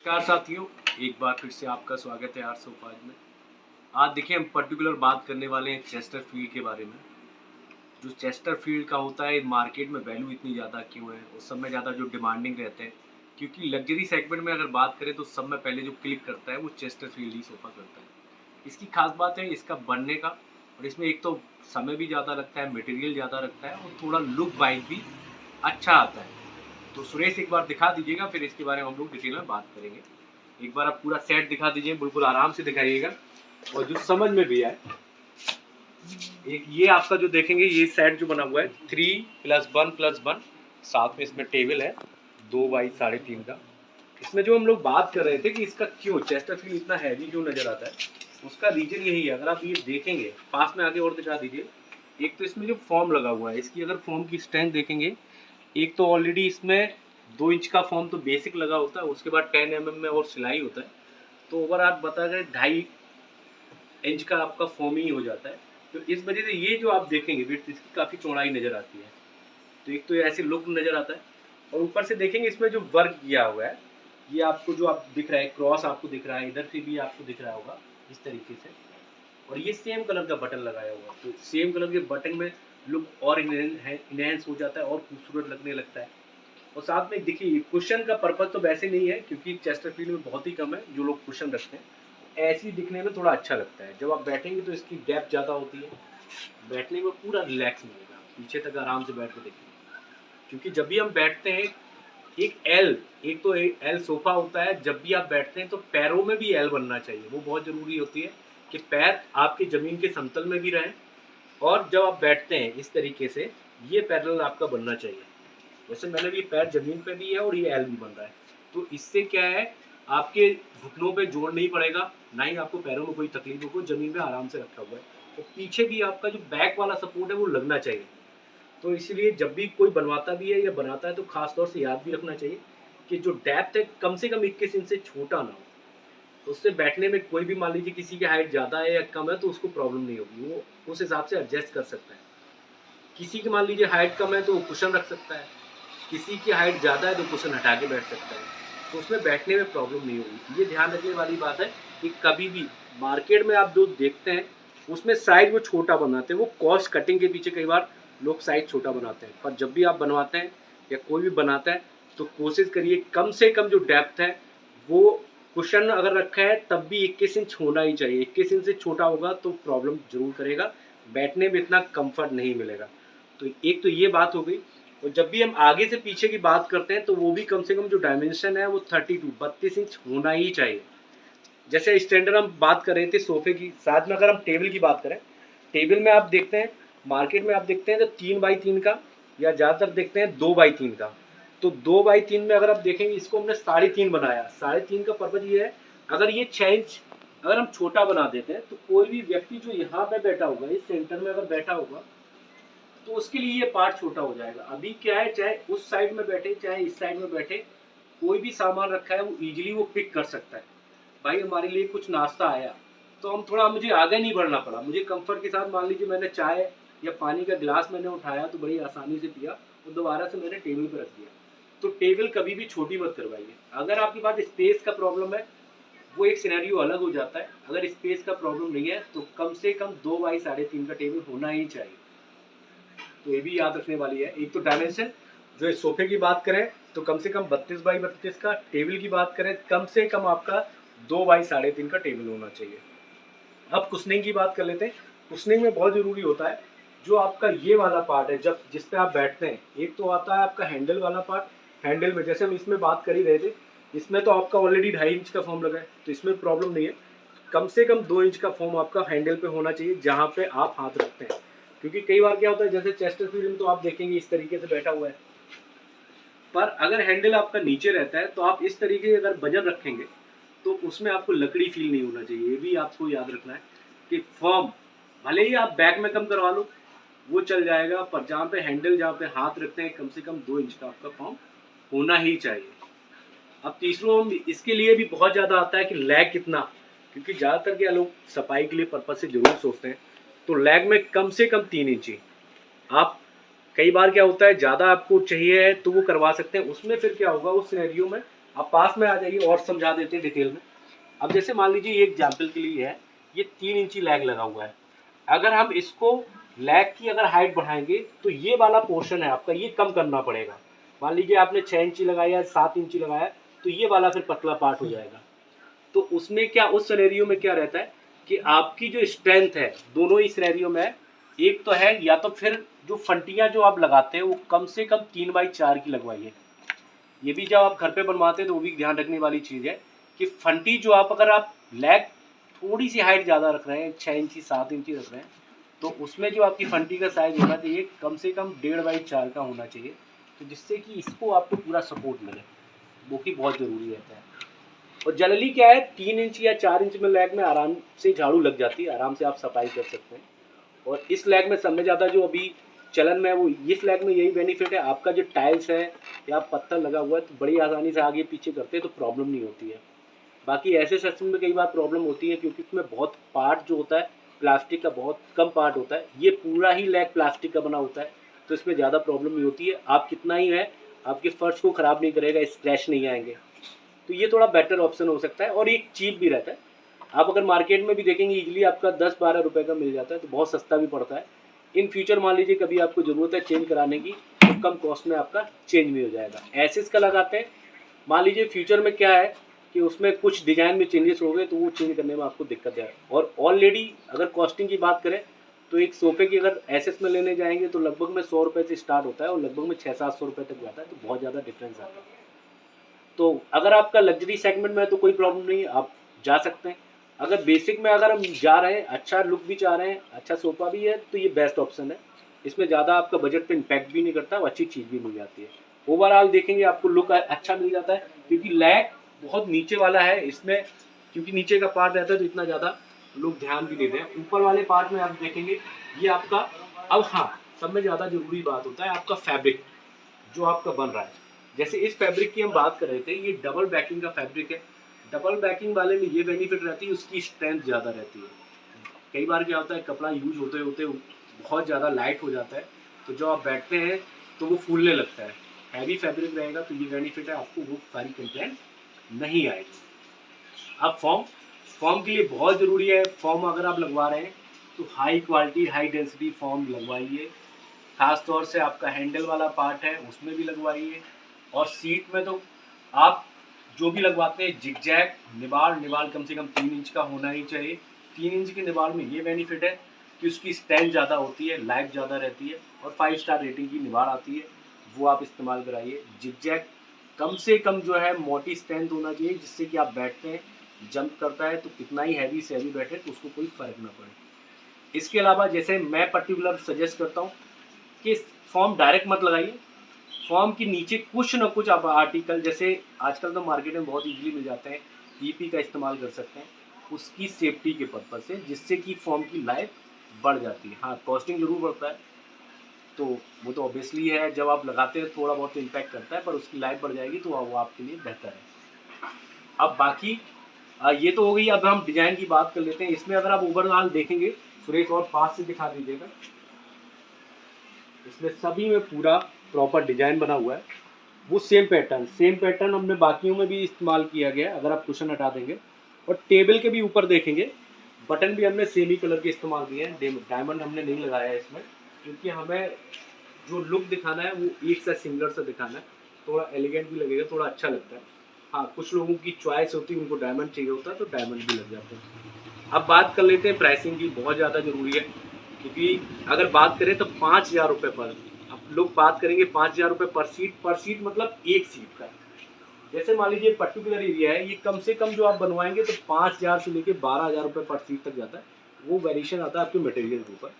नमस्कार साथियों, एक बार फिर से आपका स्वागत है आर्ट्स ऑफ आज में। आज देखिए हम पर्टिकुलर बात करने वाले हैं चेस्टरफील्ड के बारे में। जो चेस्टरफील्ड का होता है मार्केट में वैल्यू इतनी ज़्यादा क्यों है, उस सब में ज़्यादा जो डिमांडिंग रहते हैं, क्योंकि लग्जरी सेगमेंट में अगर बात करें तो सब में पहले जो क्लिक करता है वो चेस्टरफील्ड ही सोफा करता है। इसकी खास बात है इसका बनने का, और इसमें एक तो समय भी ज़्यादा लगता है, मटेरियल ज़्यादा लगता है और थोड़ा लुक वाइज भी अच्छा आता है। तो सुरेश एक बार दिखा दीजिएगा, फिर इसके बारे में हम लोग डिटेल में बात करेंगे। एक बार आप पूरा सेट दिखा दीजिए, बिल्कुल आराम से दिखाइएगा और जो समझ में भी आए। एक ये आपका जो देखेंगे ये सेट जो बना हुआ है 3+1+1, साथ में इसमें टेबल है 2x3.5 का। इसमें जो हम लोग बात कर रहे थे कि इसका क्यों चेस्टरफील्ड इतना हैवी क्यों नजर आता है, उसका रीजन यही है। अगर आप ये देखेंगे पास में आगे और दिखा दीजिए, एक तो इसमें जो फॉर्म लगा हुआ है, इसकी अगर फॉर्म की स्ट्रेंथ देखेंगे, एक तो ऑलरेडी इसमें 2 इंच का फॉर्म तो बेसिक लगा होता है, उसके बाद 10 mm में और सिलाई होता है, तो ओवर आप बता गए 2.5 इंच का आपका फॉर्म ही हो जाता है। तो इस वजह से ये जो आप देखेंगे विड्थ इसकी काफ़ी चौड़ाई नज़र आती है। तो एक तो ऐसे लुक नज़र आता है, और ऊपर से देखेंगे इसमें जो वर्क किया हुआ है, ये आपको जो आप दिख रहा है क्रॉस आपको दिख रहा है, इधर से भी आपको दिख रहा होगा इस तरीके से, और ये सेम कलर का बटन लगाया हुआ है। तो सेम कलर के बटन में लुक और इनहेंस हो जाता है और खूबसूरत लगने लगता है। और साथ में देखिए कुशन का पर्पज तो वैसे नहीं है, क्योंकि चेस्टरफील्ड में बहुत ही कम है जो लोग कुशन रखते हैं। ऐसी दिखने में थोड़ा अच्छा लगता है, जब आप बैठेंगे तो इसकी डेप्थ ज़्यादा होती है, बैठने में पूरा रिलैक्स मिलेगा, पीछे तक आराम से बैठ के देखिए। क्योंकि जब भी हम बैठते हैं एक तो एल सोफा होता है, जब भी आप बैठते हैं तो पैरों में भी एल बनना चाहिए, वो बहुत ज़रूरी होती है कि पैर आपके ज़मीन के समतल में भी रहें, और जब आप बैठते हैं इस तरीके से ये पैरेलल आपका बनना चाहिए। वैसे मैंने भी पैर जमीन पे भी है और ये एल भी बन रहा है, तो इससे क्या है आपके घुटनों पे जोर नहीं पड़ेगा, ना ही आपको पैरों में कोई तकलीफ होगी, जमीन पे आराम से रखा हुआ है। और पीछे भी आपका जो बैक वाला सपोर्ट है वो लगना चाहिए। तो इसलिए जब भी कोई बनवाता भी है या बनाता है तो खास तौर से याद भी रखना चाहिए कि जो डेप्थ है कम से कम 21 इंच से छोटा ना हो। उससे बैठने में कोई भी मान लीजिए किसी की हाइट ज़्यादा है या कम है तो उसको प्रॉब्लम नहीं होगी, वो उस हिसाब से एडजस्ट कर सकता है। किसी की मान लीजिए हाइट कम है तो वो कुशन रख सकता है, किसी की हाइट ज़्यादा है तो कुशन हटा के बैठ सकता है, तो उसमें बैठने में प्रॉब्लम नहीं होगी। ये ध्यान रखने वाली बात है कि कभी भी मार्केट में आप जो देखते हैं उसमें साइज वो छोटा बनाते हैं, वो कॉस्ट कटिंग के पीछे कई बार लोग साइज छोटा बनाते हैं। पर जब भी आप बनवाते हैं या कोई भी बनाता है तो कोशिश करिए कम से कम जो डेप्थ है वो, कुशन अगर रखा है तब भी 21 इंच होना ही चाहिए। 21 इंच से छोटा होगा तो प्रॉब्लम जरूर करेगा, बैठने में इतना कंफर्ट नहीं मिलेगा। तो एक तो ये बात हो गई। और जब भी हम आगे से पीछे की बात करते हैं तो वो भी कम से कम जो डायमेंशन है वो 32 इंच होना ही चाहिए। जैसे स्टैंडर्ड हम बात कर रहे थे सोफे की, साथ में अगर हम टेबल की बात करें, टेबल में आप देखते हैं मार्केट में आप देखते हैं तो 3x3 का, या ज़्यादातर देखते हैं 2x3 का। तो 2x3 में अगर आप देखेंगे इसको हमने 3.5 बनाया। 3.5 का पर्पज ये है, अगर ये 6 इंच अगर हम छोटा बना देते हैं तो कोई भी व्यक्ति जो यहाँ पे बैठा होगा, इस सेंटर में अगर बैठा होगा, तो उसके लिए ये पार्ट छोटा हो जाएगा। अभी क्या है, चाहे उस साइड में बैठे चाहे इस साइड में बैठे, कोई भी सामान रखा है वो इजीली वो पिक कर सकता है। भाई हमारे लिए कुछ नाश्ता आया तो हम थोड़ा, मुझे आगे नहीं बढ़ना पड़ा, मुझे कंफर्ट के साथ मान लीजिए मैंने चाय या पानी का गिलास मैंने उठाया तो बड़ी आसानी से पिया और दोबारा से मैंने टेबल पर रख दिया। तो टेबल कभी भी छोटी मत करवाइए। अगर आपके पास स्पेस का प्रॉब्लम है वो एक सिनेरियो अलग हो जाता है, अगर स्पेस का प्रॉब्लम नहीं है तो कम से कम 2x3.5 का टेबल होना ही चाहिए। तो ये भी याद रखने वाली है। एक तो डायमेंशन, जो सोफे की बात करें तो कम से कम 32x32 का, टेबल की बात करें कम से कम आपका 2x3.5 का टेबल होना चाहिए। अब कुशनिंग की बात कर लेते हैं। कुशनिंग में बहुत जरूरी होता है जो आपका ये वाला पार्ट है, जब जिस पे आप बैठते हैं, एक तो आता है आपका हैंडल वाला पार्ट। हैंडल में जैसे हम इसमें बात कर ही रहे थे, इसमें तो आपका ऑलरेडी 2.5 इंच का फॉर्म लगा है तो इसमें प्रॉब्लम नहीं है। कम से कम 2 इंच का फॉर्म आपका हैंडल पे होना चाहिए जहाँ पे आप हाथ रखते हैं। क्योंकि कई बार क्या होता है, जैसे चेस्टरफील्ड में तो आप देखेंगे इस तरीके से बैठा हुआ है, पर अगर हैंडल आपका नीचे रहता है तो आप इस तरीके से अगर वजन रखेंगे तो उसमें आपको लकड़ी फील नहीं होना चाहिए। ये भी आपको याद रखना है कि फॉर्म भले ही आप बैक में कम करवा लो वो चल जाएगा, पर जहाँ पे हैंडल, जहाँ पे हाथ रखते हैं, कम से कम 2 इंच का आपका फॉर्म होना ही चाहिए। अब तीसरों इसके लिए भी बहुत ज़्यादा आता है कि लैग कितना, क्योंकि ज़्यादातर क्या लोग सफाई के लिए पर्पज से जरूर सोचते हैं, तो लैग में कम से कम 3 इंची आप, कई बार क्या होता है ज़्यादा आपको चाहिए है तो वो करवा सकते हैं। उसमें फिर क्या होगा, उस सिनेरियो में आप पास में आ जाइए और समझा देते हैं डिटेल में। अब जैसे मान लीजिए ये एग्जाम्पल के लिए है, ये 3 इंची लैग लगा हुआ है। अगर हम इसको लैग की अगर हाइट बढ़ाएंगे तो ये वाला पोर्शन है आपका, ये कम करना पड़ेगा। मान लीजिए आपने 6 इंची लगाया, 7 इंची लगाया, तो ये वाला फिर पतला पार्ट हो जाएगा। तो उसमें क्या, उस सिनेरियो में क्या रहता है कि आपकी जो स्ट्रेंथ है दोनों ही सिनेरियो में, एक तो है या तो फिर जो फंटियां जो आप लगाते हैं वो कम से कम 3x4 की लगवाइए। ये भी जब आप घर पे बनवाते हैं तो वो भी ध्यान रखने वाली चीज़ है कि फंटी जो आप, अगर आप लैग थोड़ी सी हाइट ज़्यादा रख रहे हैं, 6 इंची 7 इंची रख रहे हैं, तो उसमें जो आपकी फंटी का साइज होना चाहिए कम से कम 1.5x4 का होना चाहिए, तो जिससे कि इसको आपको पूरा सपोर्ट मिले, वो कि बहुत ज़रूरी रहता है। और जनरली क्या है, 3 इंच या 4 इंच में लैग में आराम से झाड़ू लग जाती है, आराम से आप सफाई कर सकते हैं। और इस लैग में सबसे ज़्यादा जो अभी चलन में है वो इस लैग में यही बेनिफिट है, आपका जो टाइल्स है या पत्थर लगा हुआ है तो बड़ी आसानी से आगे पीछे करते हैं तो प्रॉब्लम नहीं होती है। बाकी ऐसे सेक्शन में कई बार प्रॉब्लम होती है क्योंकि उसमें बहुत पार्ट जो होता है प्लास्टिक का बहुत कम पार्ट होता है, ये पूरा ही लैग प्लास्टिक का बना होता है, तो इसमें ज़्यादा प्रॉब्लम नहीं होती है। आप कितना ही है, आपके फर्श को ख़राब नहीं करेगा, स्क्रैच नहीं आएंगे, तो ये थोड़ा बेटर ऑप्शन हो सकता है और ये चीप भी रहता है। आप अगर मार्केट में भी देखेंगे इजीली आपका 10-12 रुपए का मिल जाता है, तो बहुत सस्ता भी पड़ता है। इन फ्यूचर मान लीजिए कभी आपको ज़रूरत है चेंज कराने की तो कम कॉस्ट में आपका चेंज भी हो जाएगा। एसिस का लगाते हैं, मान लीजिए फ्यूचर में क्या है कि उसमें कुछ डिज़ाइन में चेंजेस हो गए तो वो चेंज करने में आपको दिक्कत है। और ऑलरेडी अगर कॉस्टिंग की बात करें तो एक सोफे की अगर एसएस में लेने जाएंगे तो लगभग में 100 रुपये से स्टार्ट होता है और लगभग में 600-700 रुपये तक जाता है, तो बहुत ज़्यादा डिफरेंस आता है। तो अगर आपका लग्जरी सेगमेंट में है तो कोई प्रॉब्लम नहीं है, आप जा सकते हैं। अगर बेसिक में अगर हम जा रहे हैं, अच्छा लुक भी चाह रहे हैं, अच्छा सोफा भी है, तो ये बेस्ट ऑप्शन है। इसमें ज़्यादा आपका बजट पे इम्पैक्ट भी नहीं करता, और अच्छी चीज़ भी मिल जाती है। ओवरऑल देखेंगे आपको लुक अच्छा मिल जाता है क्योंकि लैग बहुत नीचे वाला है इसमें, क्योंकि नीचे का पार्ट रहता है तो इतना ज़्यादा लोग ध्यान भी देते हैं। ऊपर वाले पार्ट में आप देखेंगे ये आपका, अब हाँ सब में ज़्यादा जरूरी बात होता है आपका फैब्रिक जो आपका बन रहा है। जैसे इस फैब्रिक की हम बात कर रहे थे, ये डबल बैकिंग का फैब्रिक है। डबल बैकिंग वाले में ये बेनिफिट रहती है, उसकी स्ट्रेंथ ज़्यादा रहती है। कई बार क्या होता है कपड़ा यूज होते होते बहुत ज़्यादा लाइट हो जाता है, तो जब आप बैठते हैं तो वो फूलने लगता है। हैवी फैब्रिक रहेगा तो ये बेनिफिट है, आपको वो सारी कंप्लेंट नहीं आएगी। अब फॉर्म, फॉर्म के लिए बहुत ज़रूरी है, फॉर्म अगर आप लगवा रहे हैं तो high quality high density form लगवाइए। खास तौर से आपका हैंडल वाला पार्ट है उसमें भी लगवाइए, और सीट में तो आप जो भी लगवाते हैं जिगजैग निवाड़, निवाड़ कम से कम 3 इंच का होना ही चाहिए। 3 इंच के निवाड़ में ये बेनिफिट है कि उसकी स्ट्रेंथ ज़्यादा होती है, लाइफ ज़्यादा रहती है, और 5 स्टार रेटिंग की निवाड़ आती है, वो आप इस्तेमाल कराइए। जिगजैग कम से कम जो है मोटी स्ट्रेंथ होना चाहिए, जिससे कि आप बैठते हैं जंप करता है तो कितना ही हैवी से हैवी बैठे तो उसको कोई फ़र्क ना पड़े। इसके अलावा जैसे मैं पर्टिकुलर सजेस्ट करता हूँ कि फॉर्म डायरेक्ट मत लगाइए, फॉर्म के नीचे कुछ ना कुछ आप आर्टिकल, जैसे आजकल तो मार्केट में बहुत इजीली मिल जाते हैं, ईपी का इस्तेमाल कर सकते हैं उसकी सेफ्टी के पर्पज से, जिससे कि फॉर्म की लाइफ बढ़ जाती है। हाँ कॉस्टिंग जरूर बढ़ता है, तो वो तो ऑब्वियसली है, जब आप लगाते हैं थोड़ा बहुत इम्पैक्ट करता है, पर उसकी लाइफ बढ़ जाएगी तो वो आपके लिए बेहतर है। अब बाकी ये तो हो गई, अब हम डिजाइन की बात कर लेते हैं। इसमें अगर आप ओवरऑल देखेंगे, सुरेश और पास से दिखा दीजिएगा, इसमें सभी में पूरा प्रॉपर डिजाइन बना हुआ है, वो सेम पैटर्न हमने बाकियों में भी इस्तेमाल किया गया है। अगर आप कुशन हटा देंगे और टेबल के भी ऊपर देखेंगे, बटन भी हमने सेम ही कलर के इस्तेमाल किए हैं, डायमंड हमने नहीं लगाया है इसमें, क्योंकि हमें जो लुक दिखाना है वो एक सा सिंगलर सा दिखाना है, थोड़ा एलिगेंट भी लगेगा, थोड़ा अच्छा लगता है। हाँ कुछ लोगों की चॉइस होती है, उनको डायमंड चाहिए होता है तो डायमंड भी लग जाते हैं। अब बात कर लेते हैं प्राइसिंग की, बहुत ज़्यादा ज़रूरी है, क्योंकि अगर बात करें तो 5,000 रुपये पर, अब लोग बात करेंगे 5,000 रुपये पर सीट मतलब एक सीट का। जैसे मान लीजिए पर्टिकुलर एरिया है, ये कम से कम जो आप बनवाएंगे तो 5,000 से लेके 12,000 रुपये पर सीट तक जाता है, वो वेरिएशन आता है आपके मटेरियल के ऊपर।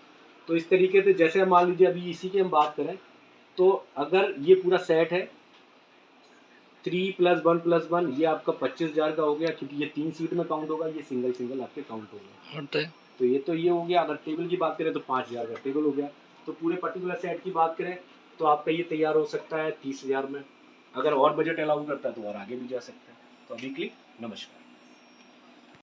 तो इस तरीके से जैसे मान लीजिए अभी इसी की हम बात करें, तो अगर ये पूरा सेट है 3+1+1, ये आपका 25,000 का हो गया, क्योंकि ये 3 सीट में काउंट होगा, ये सिंगल सिंगल आपके काउंट होगा। तो ये हो गया। अगर टेबल की बात करें तो 5,000 का टेबल हो गया। तो पूरे पर्टिकुलर सेट की बात करें तो आपका ये तैयार हो सकता है 30,000 में। अगर और बजट अलाउ करता है तो और आगे भी जा सकता है। तो अभी के लिए नमस्कार।